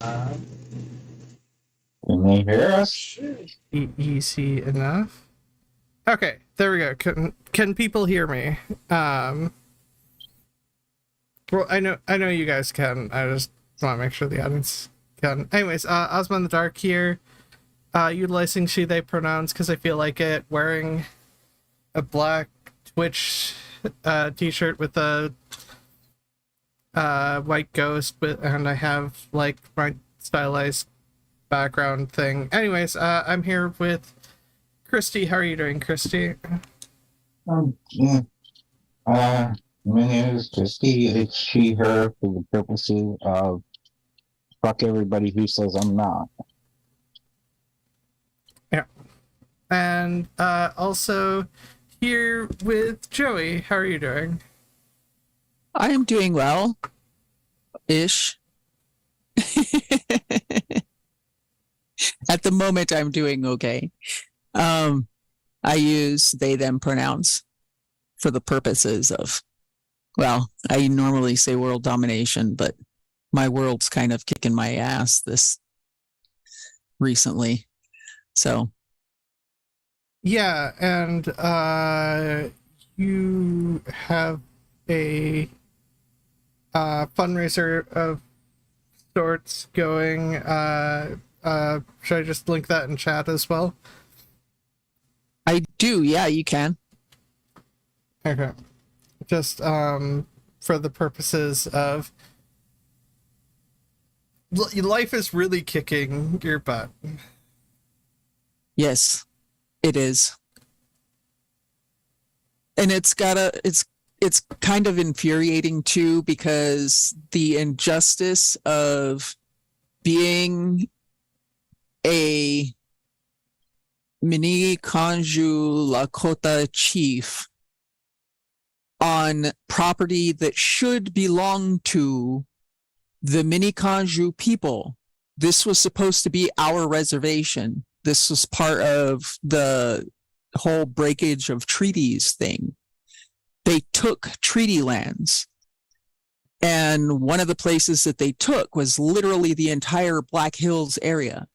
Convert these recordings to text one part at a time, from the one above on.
Can they hear us? Easy enough. Okay, there we go. Can people hear me? Well, I know you guys can. I just want to make sure the audience can. Anyways, Ozma in the Dark here. Utilizing she they pronouns because I feel like it. Wearing a black Twitch t-shirt with a white ghost, and I have like my stylized background thing. Anyways, I'm here with Christy. How are you doing, Christy? Yeah. My name is Christy. It's she, her for the purposes of fuck everybody who says I'm not. Yeah. And also here with Joey. How are you doing? I am doing well ish. At the moment, I'm doing okay. I use they, them pronouns for the purposes of, well, I normally say world domination, but my world's kind of kicking my ass this recently. So, Yeah, and you have a fundraiser of sorts going. Should I just link that in chat as well? I do. Yeah, you can. Okay. Just for the purposes of life is really kicking your butt. Yes, it is. And it's kind of infuriating too, because the injustice of being a mini Kanju Lakota chief on property that should belong to the mini Kanju people. This was supposed to be our reservation. This was part of the whole breakage of treaties thing. They took treaty lands. And one of the places that they took was literally the entire Black Hills area.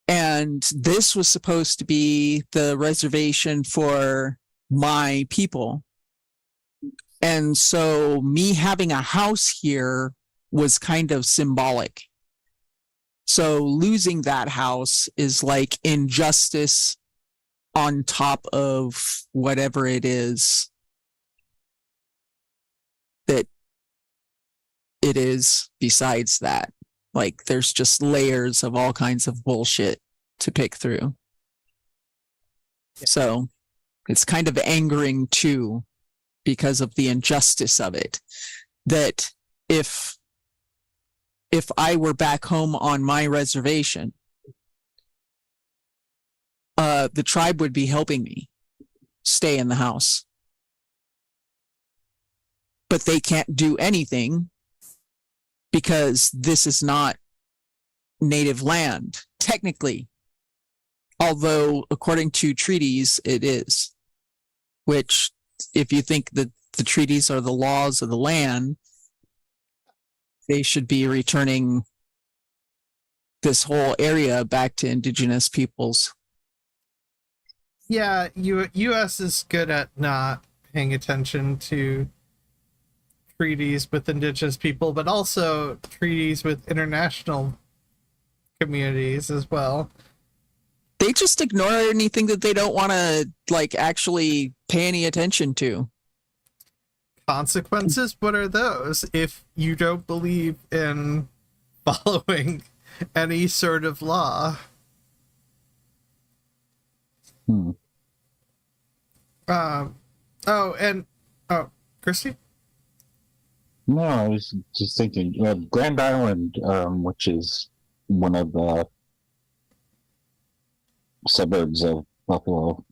And this was supposed to be the reservation for my people. And so me having a house here was kind of symbolic. So losing that house is like injustice on top of whatever it is that it is besides that. Like there's just layers of all kinds of bullshit to pick through. Yeah. So it's kind of angering too, because of the injustice of it, that if I were back home on my reservation, the tribe would be helping me stay in the house. But they can't do anything because this is not native land, technically. Although, according to treaties, it is. Which, if you think that the treaties are the laws of the land, they should be returning this whole area back to indigenous peoples. Yeah, U.S. is good at not paying attention to treaties with indigenous people, but also treaties with international communities as well. They just ignore anything that they don't want to like actually pay any attention to. Consequences? What are those? If you don't believe in following any sort of law. Christy? No, I was just thinking, Grand Island, which is one of the suburbs of Buffalo,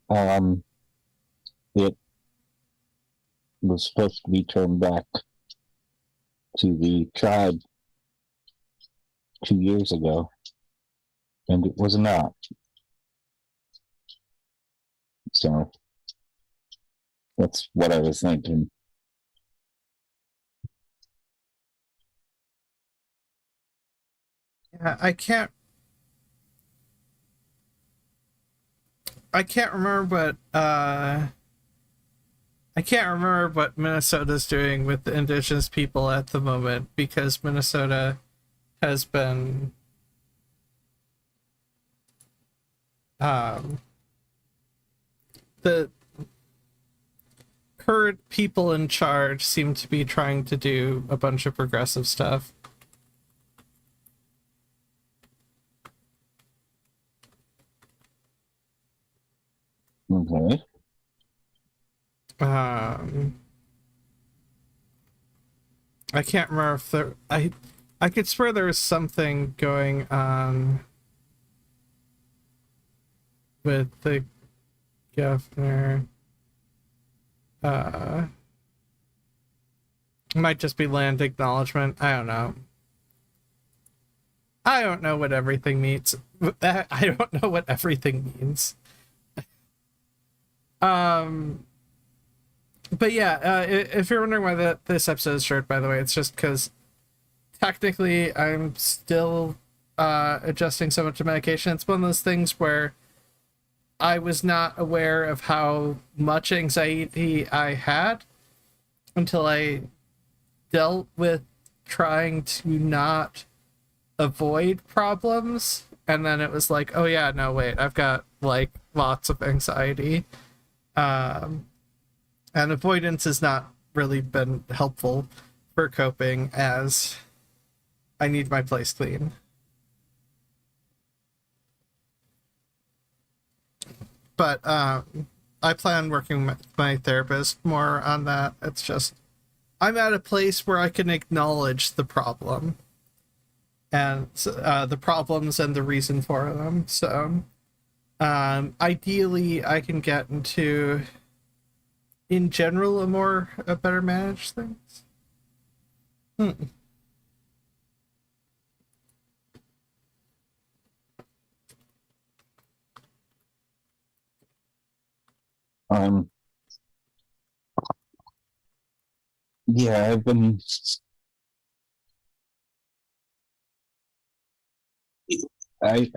it was supposed to be turned back to the tribe 2 years ago, and it was not. So that's what I was thinking. I can't remember what Minnesota's doing with the indigenous people at the moment, because Minnesota has been the current people in charge seem to be trying to do a bunch of progressive stuff. Okay. I can't remember if there. I could swear there was something going on with the governor. Might just be land acknowledgement. I don't know. I don't know what everything means. I don't know what everything means. But yeah, if you're wondering why this episode is short, by the way, it's just because technically I'm still adjusting so much to medication. It's one of those things where I was not aware of how much anxiety I had until I dealt with trying to not avoid problems, and then it was like, oh yeah, no wait, I've got like lots of anxiety. And avoidance has not really been helpful for coping, as I need my place clean. But I plan working with my therapist more on that. It's just, I'm at a place where I can acknowledge the problem and the problems and the reason for them. So ideally I can get into, in general, a better managed things. Yeah, I've been. I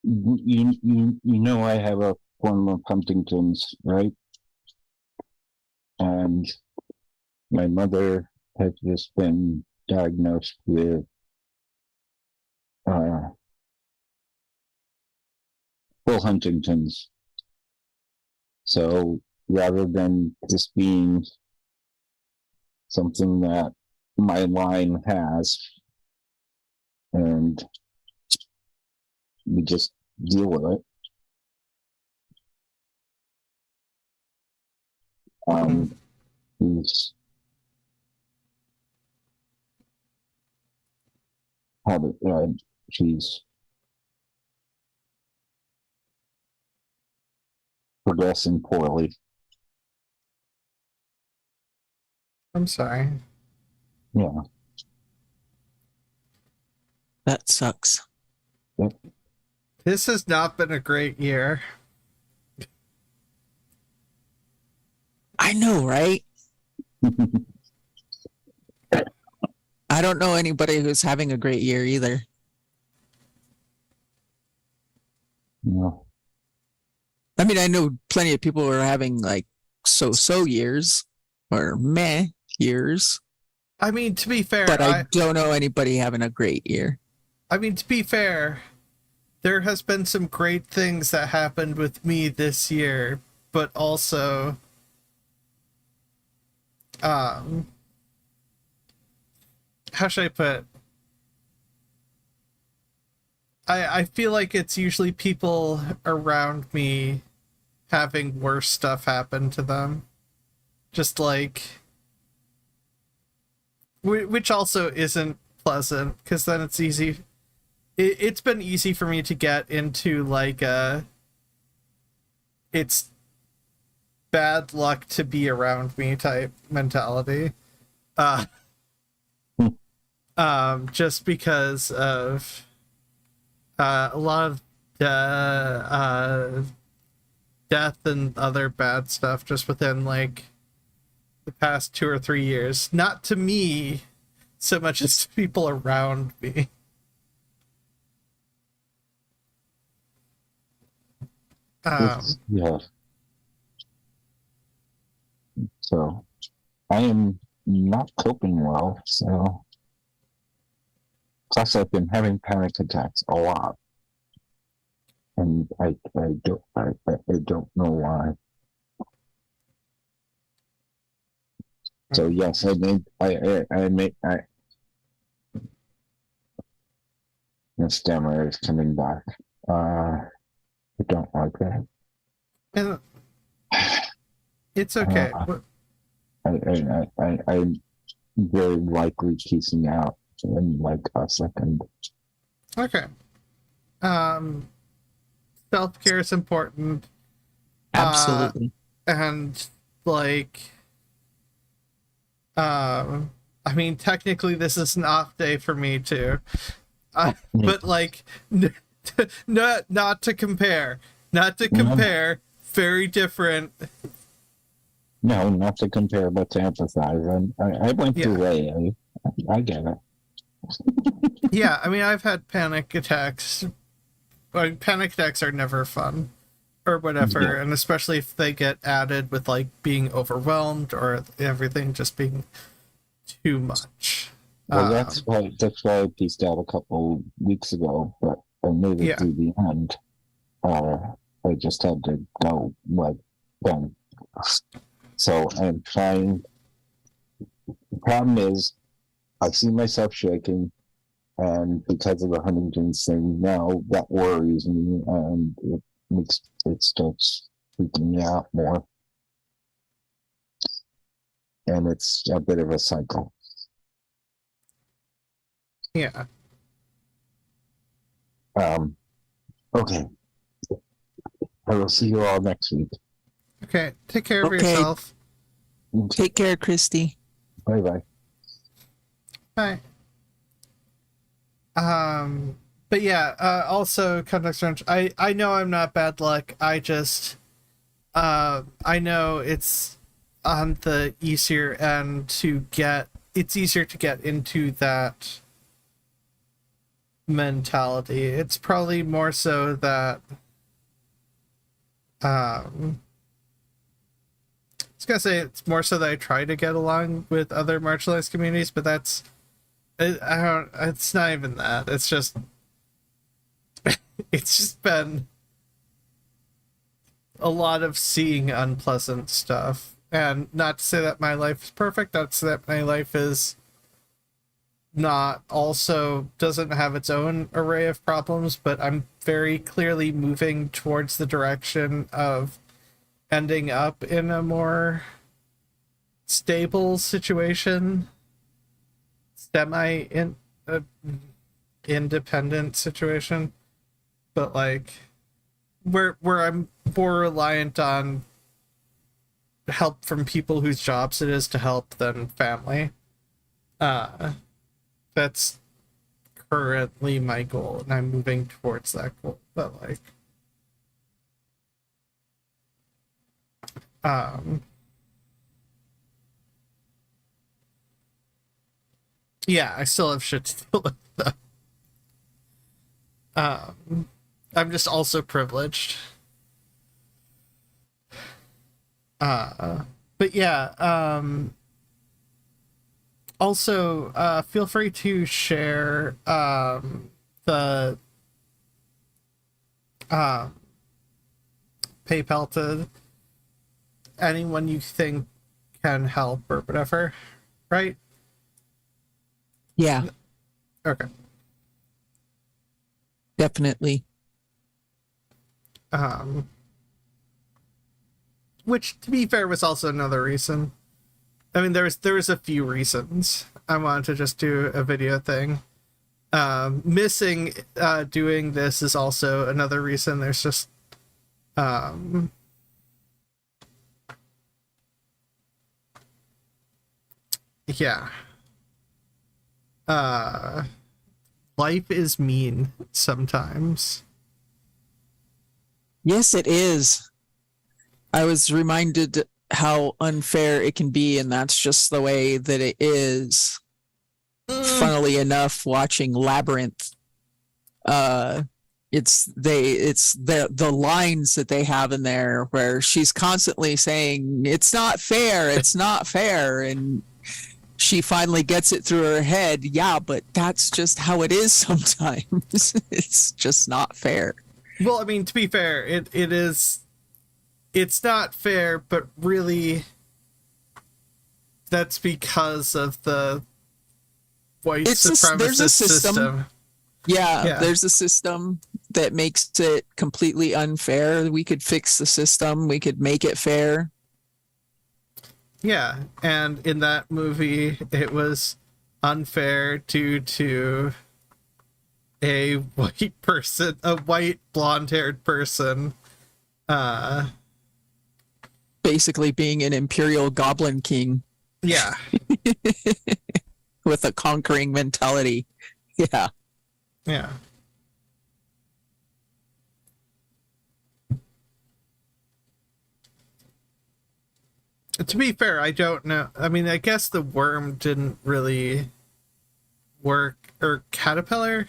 you know I have a form of Huntington's, right? And my mother has just been diagnosed with full Huntington's. So rather than this being something that my line has, and we just deal with it. He's had it, she's progressing poorly. I'm sorry. Yeah. That sucks. Yep. This has not been a great year. I know, right? I don't know anybody who's having a great year either. No. I mean, I know plenty of people who are having like so-so years or meh years. I mean, to be fair, but I don't know anybody having a great year. I mean, to be fair, there has been some great things that happened with me this year, but also, how should I put it? I feel like it's usually people around me having worse stuff happen to them. Just like, which also isn't pleasant, because then it's easy. It's been easy for me to get into like it's bad luck to be around me type mentality. Just because of a lot of death and other bad stuff just within like the past 2 or 3 years. Not to me so much as to people around me. Yeah. So I am not coping well. So plus I've been having panic attacks a lot, and I don't know why. So yes, the stammer is coming back. I don't like that. And it's okay. I'm very likely piecing out in like a second. Okay. Self-care is important. Absolutely. And like, I mean, technically this is an off day for me too. But like, not to compare. Very different. No, not to compare, but to empathize. I went through AA. I get it. Yeah, I mean, I've had panic attacks. Like, panic attacks are never fun, or whatever, Yeah. and especially if they get added with like being overwhelmed or everything just being too much. Well, that's why I pieced out a couple weeks ago, but I made it through the end. I just had to go like then. So I'm trying. The problem is, I see myself shaking, and because of the Huntington's thing, now that worries me, and it starts freaking me out more, and it's a bit of a cycle. Yeah. Okay. I will see you all next week. Okay. Take care of Okay. yourself. Take care, Christy. Bye bye. Bye. But yeah, also context wrench. I know I'm not bad luck. I just I know it's on the easier end to get, it's easier to get into that mentality. It's probably more so that I was gonna say it's more so that I try to get along with other marginalized communities, but that's I don't. It's not even that. It's just it's just been a lot of seeing unpleasant stuff, and not to say that my life is perfect. Not to say that my life is not also doesn't have its own array of problems, but I'm very clearly moving towards the direction of ending up in a more stable situation, independent situation, but like where I'm more reliant on help from people whose jobs it is to help than family. That's currently my goal, and I'm moving towards that goal. But like, yeah, I still have shit to deal with though. I'm just also privileged. But yeah, also, feel free to share the PayPal to anyone you think can help or whatever, right? Yeah, Okay. definitely. Which, to be fair, was also another reason. I mean, there was a few reasons I wanted to just do a video thing. Missing doing this is also another reason. There's just yeah. Life is mean sometimes. Yes, it is. I was reminded how unfair it can be, and that's just the way that it is. funnily enough, watching Labyrinth. It's the lines that they have in there where she's constantly saying it's not fair, and she finally gets it through her head. Yeah, but that's just how it is sometimes. It's just not fair. Well, I mean, to be fair, it's not fair, but really that's because of the white supremacist system. Yeah, there's a system that makes it completely unfair. We could fix the system. We could make it fair. Yeah, and in that movie, it was unfair due to a white blonde-haired person, basically being an imperial goblin king. Yeah. With a conquering mentality. Yeah. Yeah. To be fair, I don't know. I mean, I guess the worm didn't really work, or caterpillar,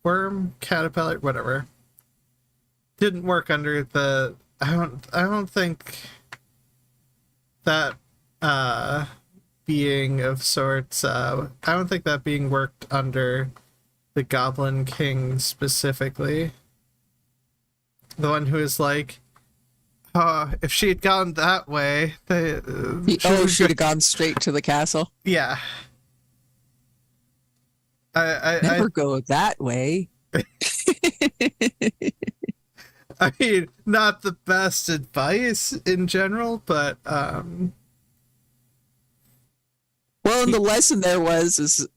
whatever, didn't work under the. I don't think that being of sorts. I don't think that being worked under the Goblin King specifically. The one who is like, oh, if she had gone that way, she'd have gone straight to the castle. Yeah. I never go that way. I mean, not the best advice in general, but well, and the lesson there is,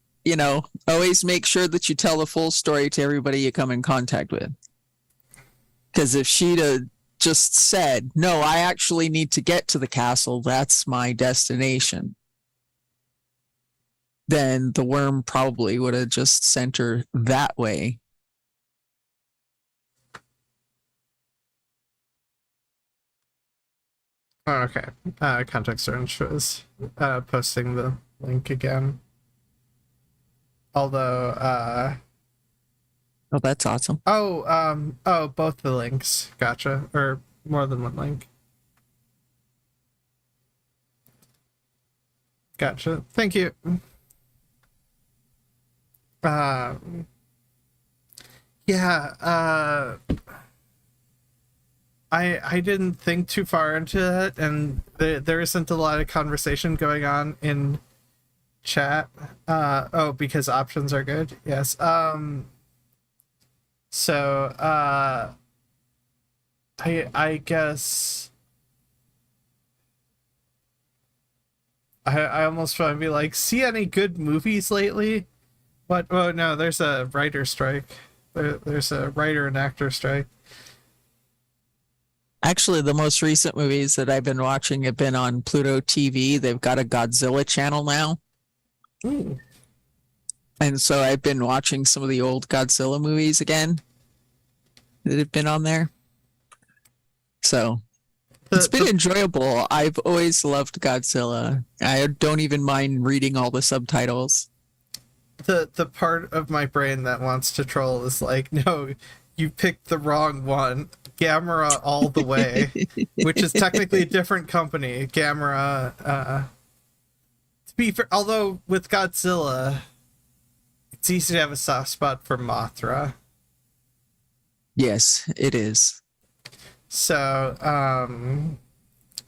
always make sure that you tell the full story to everybody you come in contact with. Because if she'd have just said, no, I actually need to get to the castle, that's my destination, then the worm probably would have just sent her that way. Oh, okay. Context Orange was posting the link again. Although, oh, that's awesome. Oh, both the links. Gotcha. Or more than one link. Gotcha. Thank you. Yeah, I didn't think too far into it, and there isn't a lot of conversation going on in chat. Because options are good. Yes. So, I guess I almost want to be like, see any good movies lately? But, oh no, there's a writer strike. There's a writer and actor strike. Actually, the most recent movies that I've been watching have been on Pluto TV. They've got a Godzilla channel now. Ooh. And so I've been watching some of the old Godzilla movies again that have been on there. So it's been enjoyable. I've always loved Godzilla. I don't even mind reading all the subtitles. The part of my brain that wants to troll is like, no, you picked the wrong one. Gamera all the way, which is technically a different company. Gamera, to be fair, although with Godzilla, it's easy to have a soft spot for Mothra. Yes, it is. So, I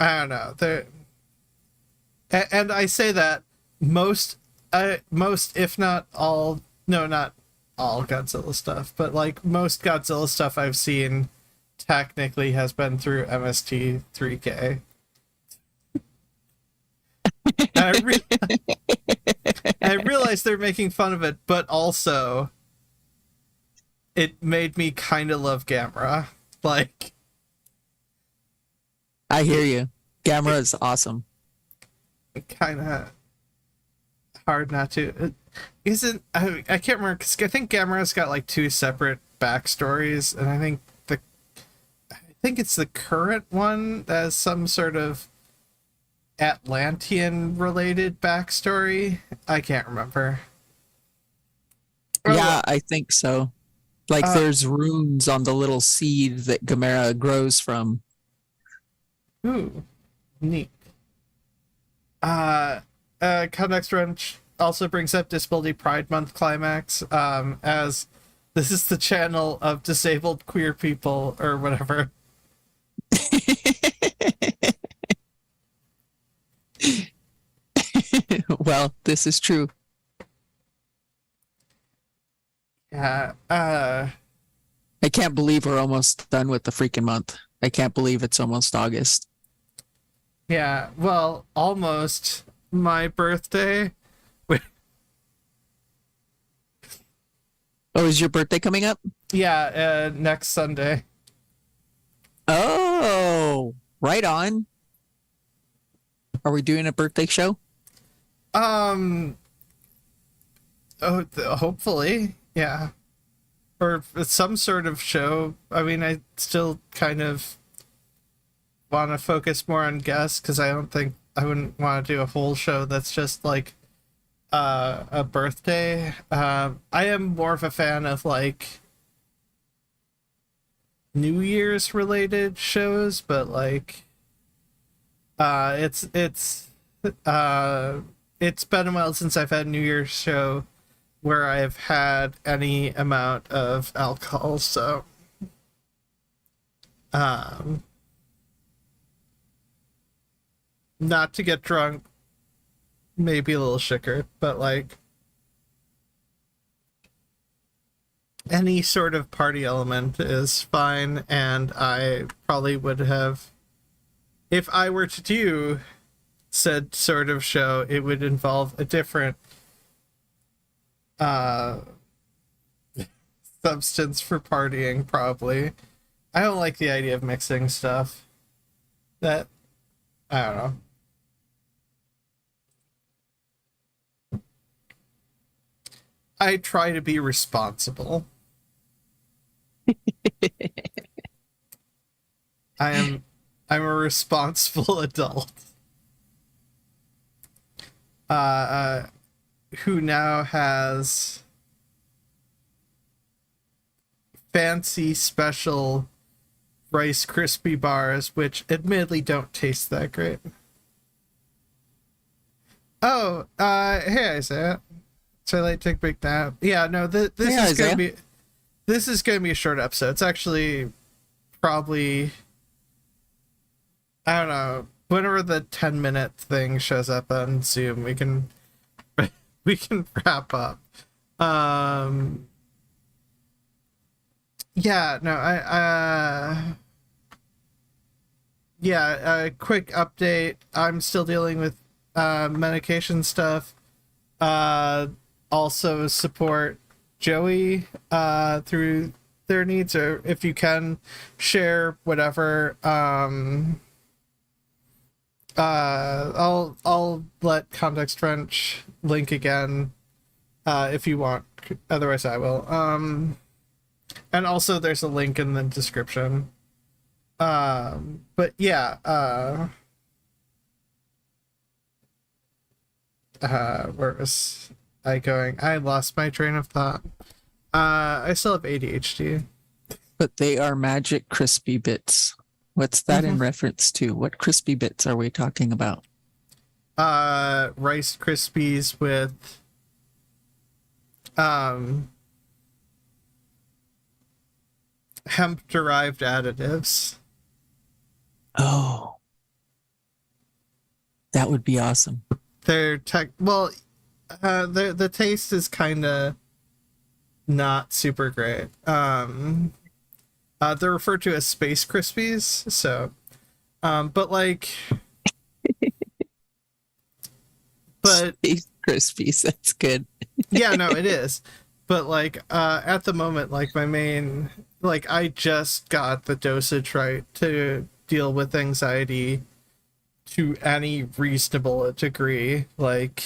don't know. And I say that most, if not all, no, not all Godzilla stuff, but like most Godzilla stuff I've seen technically has been through MST3K. I realize they're making fun of it, but also it made me kind of love Gamera. Like, I hear you. Gamera is awesome. Kind of hard not to. I can't remember, because I think Gamera's got like two separate backstories, and I think it's the current one that has some sort of Atlantean related backstory. I can't remember. Yeah, I think so. Like Uh, there's runes on the little seed that Gamera grows from. Ooh, neat. Context Wrench also brings up Disability Pride Month climax, as this is the channel of disabled queer people or whatever. Well, this is true. Yeah. I can't believe we're almost done with the freaking month. I can't believe it's almost August. Yeah. Well, almost my birthday. Oh, is your birthday coming up? Yeah, next Sunday. Oh, right on. Are we doing a birthday show? Hopefully, yeah. Or some sort of show. I mean, I still kind of want to focus more on guests because I wouldn't want to do a whole show that's just like a birthday. I am more of a fan of like New Year's related shows, but like it's been a while since I've had a New Year's show where I've had any amount of alcohol, so not to get drunk, maybe a little sugar, but like any sort of party element is fine. And I probably would have, if I were to do said sort of show, it would involve a different substance for partying, probably. I don't like the idea of mixing stuff. That, I don't know. I try to be responsible. I'm a responsible adult. Who now has fancy special Rice Krispie bars, which admittedly don't taste that great. Oh, hey Isaiah. So I like take a big nap. Yeah, no, this Yeah, is gonna be a short episode. It's actually probably, I don't know, whenever the 10-minute thing shows up on Zoom, we can wrap up. Yeah, no, a quick update. I'm still dealing with medication stuff. Also support Joey through their needs, or if you can share whatever. I'll let Context Wrench link again if you want. Otherwise, I will. And also, there's a link in the description. But yeah. Where was I going? I lost my train of thought. I still have ADHD. But they are magic crispy bits. What's that in reference to? What crispy bits are we talking about? Rice Krispies with hemp derived additives. Oh, that would be awesome. They're the taste is kind of not super great. They're referred to as Space Krispies, so but like Space Krispies, that's good. yeah, no, it is. But like at the moment, like my main, like I just got the dosage right to deal with anxiety to any reasonable degree, like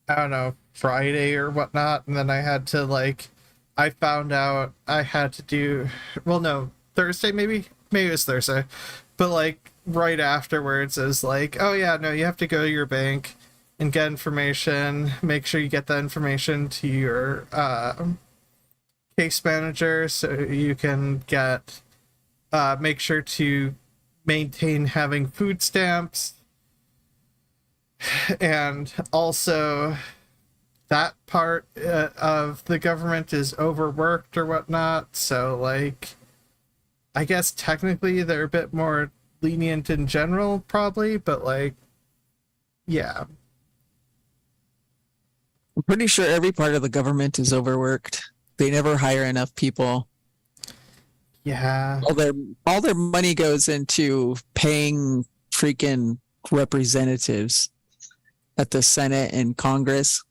I don't know, Friday or whatnot, and then I had to like, I found out I had to do, well no, Thursday maybe it was Thursday, but like right afterwards is like, oh yeah, no, you have to go to your bank and get information. Make sure you get that information to your case manager so you can get make sure to maintain having food stamps. And also that part of the government is overworked or whatnot, so like I guess technically they're a bit more lenient in general probably, but like yeah. I'm pretty sure every part of the government is overworked. They never hire enough people. Yeah. All their money goes into paying freaking representatives at the Senate and Congress.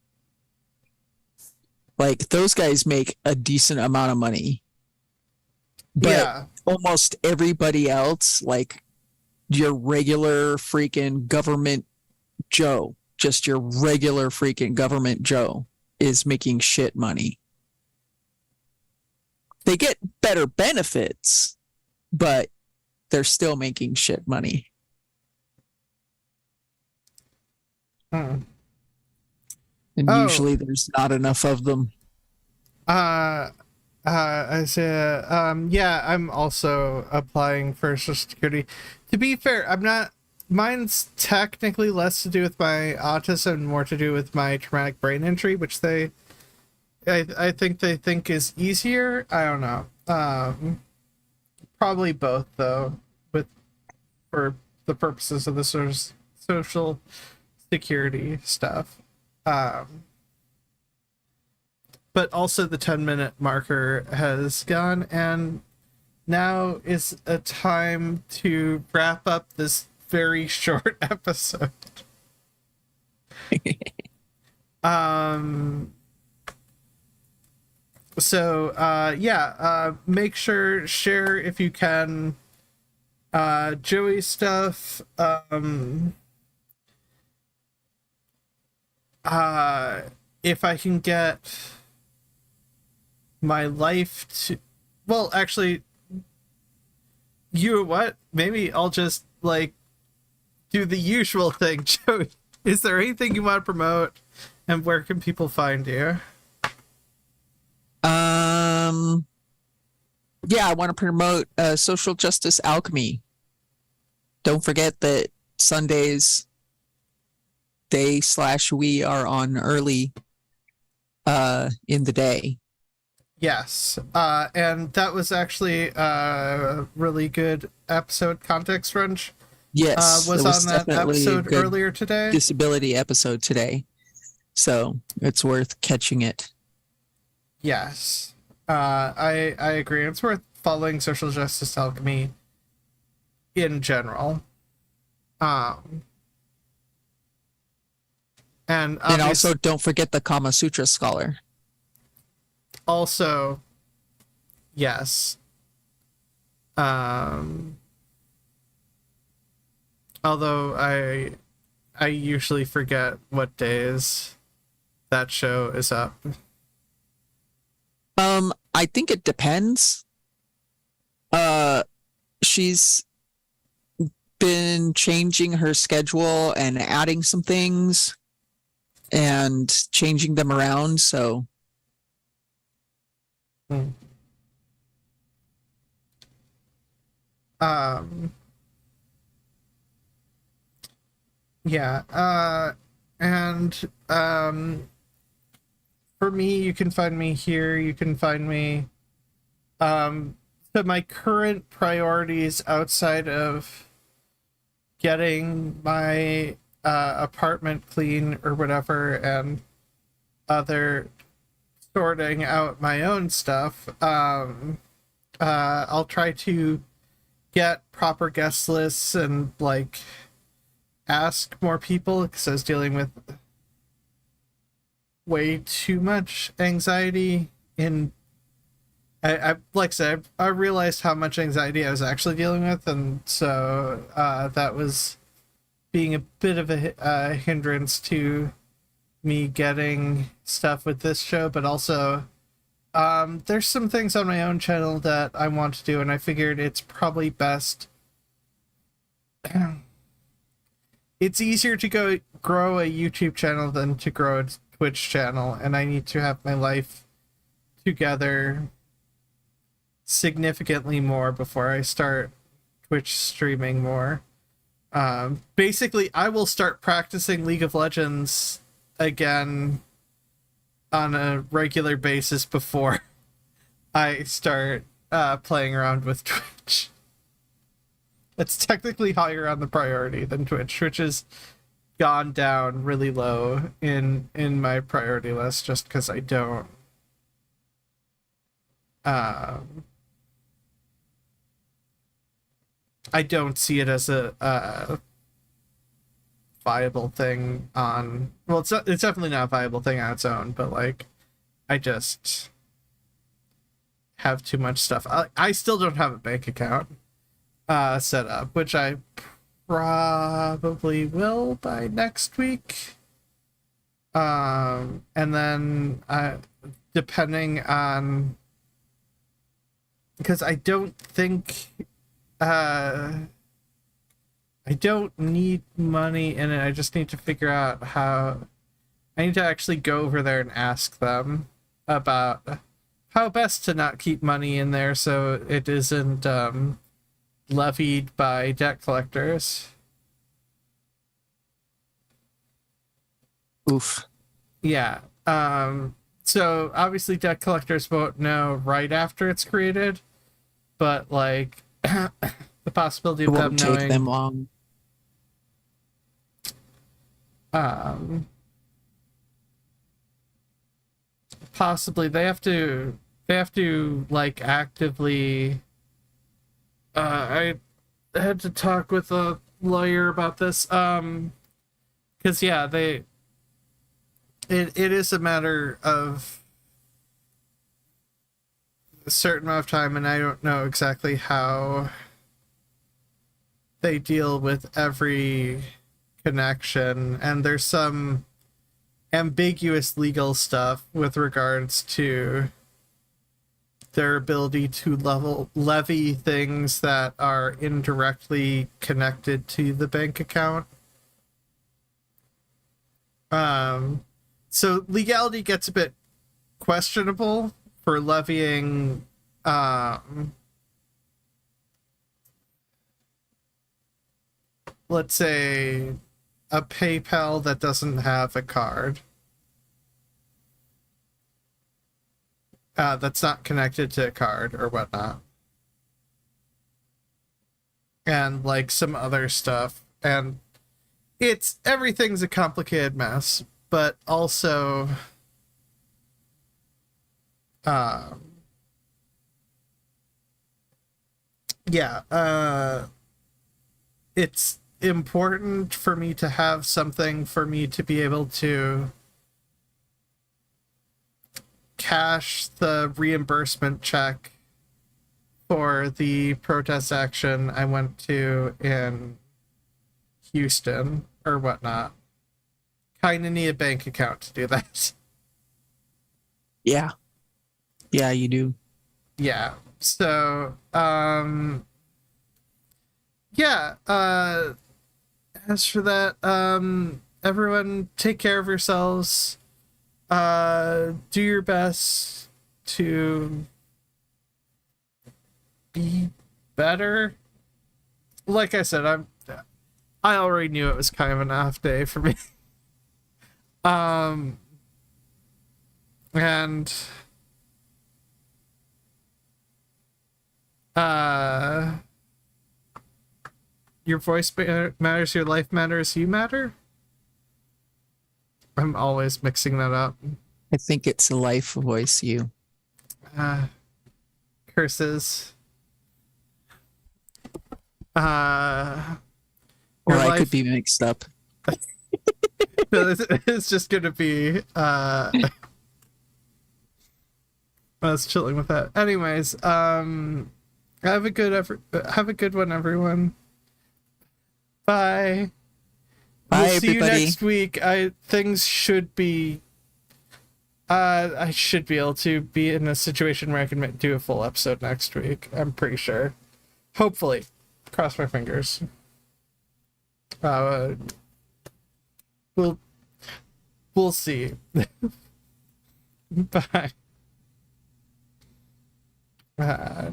Like, those guys make a decent amount of money. But yeah. almost everybody else, like your regular freaking government Joe, just your regular freaking government Joe, is making shit money. They get better benefits, but they're still making shit money. Hmm. And usually there's not enough of them. I say, yeah, I'm also applying for Social Security. To be fair, I'm not. Mine's technically less to do with my autism and more to do with my traumatic brain injury, which I think they think is easier. I don't know. Probably both though, for the purposes of the sort of social security stuff. But also the 10-minute marker has gone, and now is a time to wrap up this very short episode. Make sure, share if you can Joey stuff. If I can get my life to, well, actually, you know what? Maybe I'll just like do the usual thing. Joey, is there anything you want to promote, and where can people find you? Yeah, I want to promote Social Justice Alchemy. Don't forget that Sundays we are on early in the day. Yes, and that was actually a really good episode. Context Wrench. Yes, was on that episode earlier today. Disability episode today, so it's worth catching it. Yes, I agree. It's worth following Social Justice Alchemy in general. And also don't forget the Kama Sutra scholar. Also, yes. Although I usually forget what days that show is up. I think it depends. She's been changing her schedule and adding some things and changing them around, so yeah, and for me, you can find me here. You can find me so my current priorities outside of getting my apartment clean or whatever, and other sorting out my own stuff, I'll try to get proper guest lists and like ask more people, because I was dealing with way too much anxiety in I like I said, I realized how much anxiety I was actually dealing with, and so that was being a bit of a hindrance to me getting stuff with this show. But also there's some things on my own channel that I want to do, and I figured it's probably best it's easier to grow a YouTube channel than to grow a Twitch channel, and I need to have my life together significantly more before I start Twitch streaming more. Basically, I will start practicing League of Legends again on a regular basis before I start playing around with Twitch. It's technically higher on the priority than Twitch. Twitch has gone down really low in my priority list just because I don't see it as a viable thing on. Well, it's definitely not a viable thing on its own, but like, I just have too much stuff. I still don't have a bank account set up, which I probably will by next week. And then depending on, because I don't think I don't need money in it. I just need to figure out how. I need to actually go over there and ask them about how best to not keep money in there so it isn't levied by debt collectors. Oof. Yeah. So obviously debt collectors won't know right after it's created, but like the possibility of them knowing take them long. Possibly they have to like actively. I had to talk with a lawyer about this. Because yeah, it is a matter of a certain amount of time, and I don't know exactly how they deal with every connection, and there's some ambiguous legal stuff with regards to their ability to levy things that are indirectly connected to the bank account. So legality gets a bit questionable for levying let's say a PayPal that doesn't have a card that's not connected to a card or whatnot, and like some other stuff, and everything's a complicated mess, but also it's important for me to have something for me to be able to cash the reimbursement check for the protest action I went to in Houston or whatnot. Kind of need a bank account to do that. Yeah, you do. Yeah. So, as for that, everyone take care of yourselves. Do your best to be better. Like I said, I already knew it was kind of an off day for me. And your voice matters, your life matters, you matter. I'm always mixing that up. I think it's a life voice, you. Curses. Or I could be mixed up. It's just gonna be I was chilling with that. Anyways, have a good one, everyone. Bye. Bye, we'll see everybody. you next week. Things should be I should be able to be in a situation where I can do a full episode next week. I'm pretty sure. Hopefully. Cross my fingers. Uh, we'll see. Bye.